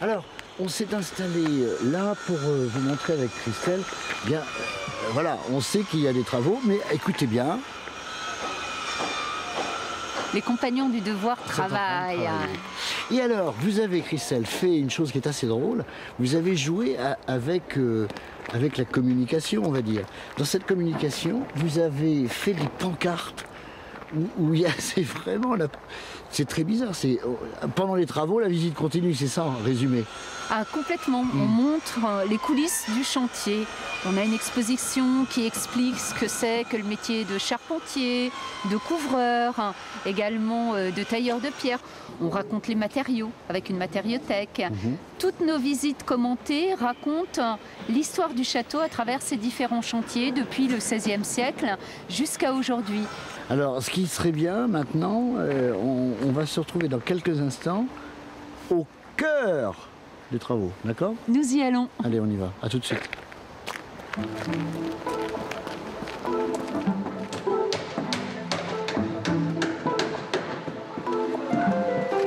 Alors, on s'est installé là pour vous montrer avec Christelle. Bien, voilà, on sait qu'il y a des travaux, mais écoutez bien. Les compagnons du devoir Ils sont en train de travaillent. travailler. Et alors, vous avez, Christelle, fait une chose qui est assez drôle. Vous avez joué avec la communication, on va dire. Dans cette communication, vous avez fait des pancartes où il y a, c'est vraiment, c'est très bizarre. C'est pendant les travaux, la visite continue, c'est ça, en résumé. Ah, complètement. On montre les coulisses du chantier. On a une exposition qui explique ce que c'est que le métier de charpentier, de couvreur, également de tailleur de pierre. On raconte les matériaux avec une matériothèque. Toutes nos visites commentées racontent l'histoire du château à travers ces différents chantiers depuis le XVIe siècle jusqu'à aujourd'hui. Alors, ce qui serait bien maintenant, on va se retrouver dans quelques instants au cœur des travaux, d'accord? Nous y allons. Allez, on y va. À tout de suite.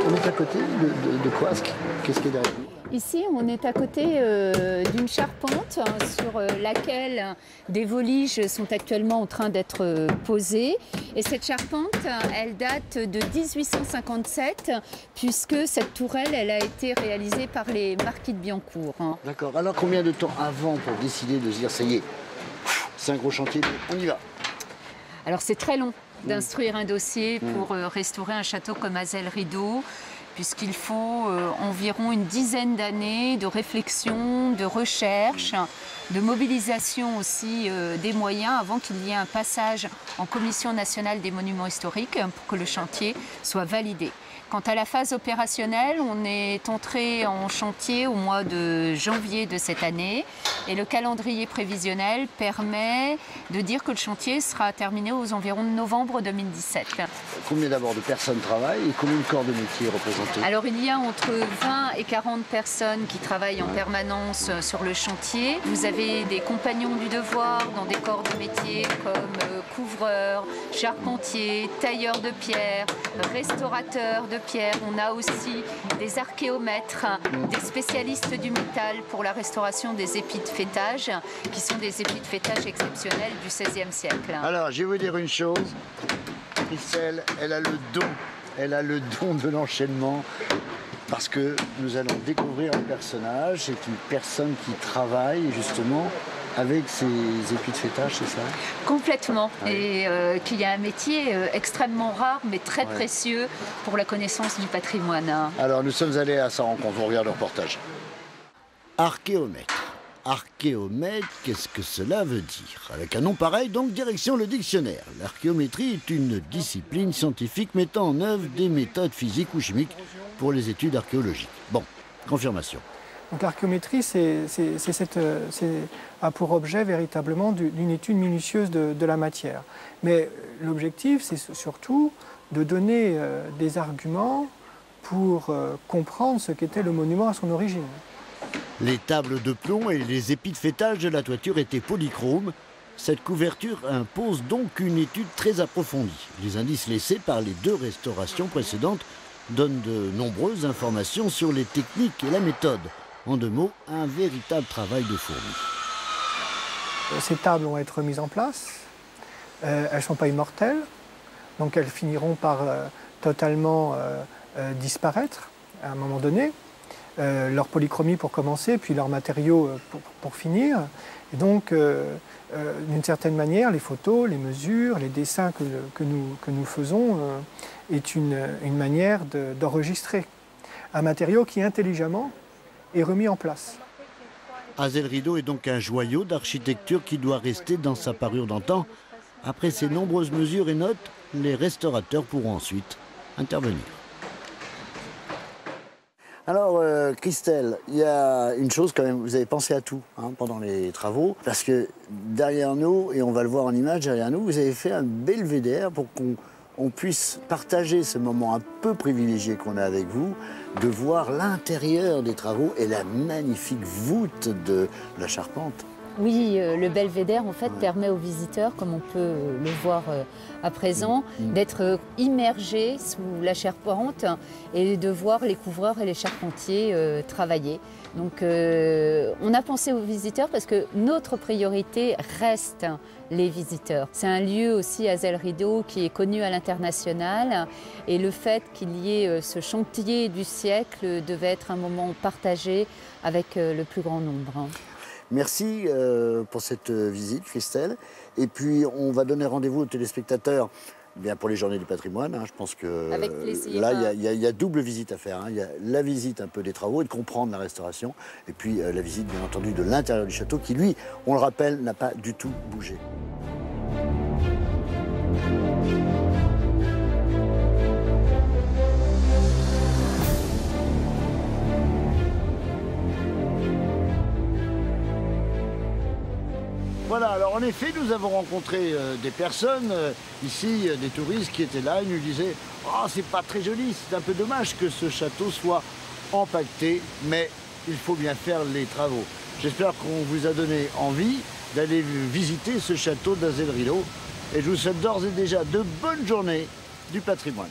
On est à côté de quoi? Qu'est-ce qui est derrière nous? Ici, on est à côté d'une charpente sur laquelle des voliges sont actuellement en train d'être posées. Et cette charpente, elle date de 1857, puisque cette tourelle, elle a été réalisée par les marquis de Biencourt. D'accord. Alors, combien de temps avant pour décider de se dire, ça y est, c'est un gros chantier, on y va? Alors, c'est très long d'instruire un dossier pour restaurer un château comme Azel-Rideau, puisqu'il faut environ une dizaine d'années de réflexion, de recherche, de mobilisation aussi des moyens avant qu'il y ait un passage en Commission nationale des monuments historiques pour que le chantier soit validé. Quant à la phase opérationnelle, on est entré en chantier au mois de janvier de cette année et le calendrier prévisionnel permet de dire que le chantier sera terminé aux environs de novembre 2017. Combien d'abord de personnes travaillent et combien de corps de métier représentés? Alors il y a entre 20 et 40 personnes qui travaillent en permanence sur le chantier. Vous avez des compagnons du devoir dans des corps de métier comme couvreurs, charpentiers, tailleurs de pierre, restaurateurs de pierre. On a aussi des archéomètres, des spécialistes du métal pour la restauration des épis de fêtage, qui sont des épis de fêtage exceptionnels du XVIe siècle. Alors, je vais vous dire une chose. Christelle, elle a le don de l'enchaînement parce que nous allons découvrir un personnage. C'est une personne qui travaille justement avec ses épis de fêtage, c'est ça? Complètement. Ouais. Et qu'il y a un métier extrêmement rare mais très précieux pour la connaissance du patrimoine. Alors, nous sommes allés à sa rencontre. On regarde le reportage. Archéomètre. Archéomètre, qu'est-ce que cela veut dire? Avec un nom pareil, donc direction le dictionnaire. L'archéométrie est une discipline scientifique mettant en œuvre des méthodes physiques ou chimiques pour les études archéologiques. Bon, confirmation. Donc l'archéométrie a pour objet véritablement d'une étude minutieuse de la matière. Mais l'objectif, c'est surtout de donner des arguments pour comprendre ce qu'était le monument à son origine. Les tables de plomb et les épis de fêtage de la toiture étaient polychromes. Cette couverture impose donc une étude très approfondie. Les indices laissés par les deux restaurations précédentes donnent de nombreuses informations sur les techniques et la méthode. En deux mots, un véritable travail de fourmi. Ces tables vont être mises en place. Elles ne sont pas immortelles, donc elles finiront par totalement disparaître à un moment donné. Leur polychromie pour commencer, puis leurs matériaux pour finir. Et donc, d'une certaine manière, les photos, les mesures, les dessins que nous faisons est une manière d'enregistrer un matériau qui, intelligemment, est remis en place. Azel-Rideau est donc un joyau d'architecture qui doit rester dans sa parure d'antan. Après ces nombreuses mesures et notes, les restaurateurs pourront ensuite intervenir. Alors, Christelle, il y a une chose quand même, vous avez pensé à tout pendant les travaux, parce que derrière nous, et on va le voir en image derrière nous, vous avez fait un belvédère pour qu'on puisse partager ce moment un peu privilégié qu'on a avec vous, de voir l'intérieur des travaux et la magnifique voûte de la charpente. Oui, le belvédère en fait permet aux visiteurs, comme on peut le voir à présent, d'être immergés sous la charpente et de voir les couvreurs et les charpentiers travailler. Donc on a pensé aux visiteurs parce que notre priorité reste les visiteurs. C'est un lieu aussi, Azell Rideau, qui est connu à l'international et le fait qu'il y ait ce chantier du siècle devait être un moment partagé avec le plus grand nombre. Merci pour cette visite, Christelle. Et puis, on va donner rendez-vous aux téléspectateurs bien pour les Journées du patrimoine. Je pense que là, il y a double visite à faire. Il y a la visite un peu des travaux et de comprendre la restauration. Et puis, la visite, bien entendu, de l'intérieur du château qui, lui, on le rappelle, n'a pas du tout bougé. Voilà, alors en effet, nous avons rencontré des personnes, ici, des touristes qui étaient là, ils nous disaient « Oh, c'est pas très joli, c'est un peu dommage que ce château soit empaqueté, mais il faut bien faire les travaux. » J'espère qu'on vous a donné envie d'aller visiter ce château d'Azell Rideau et je vous souhaite d'ores et déjà de bonnes journées du patrimoine.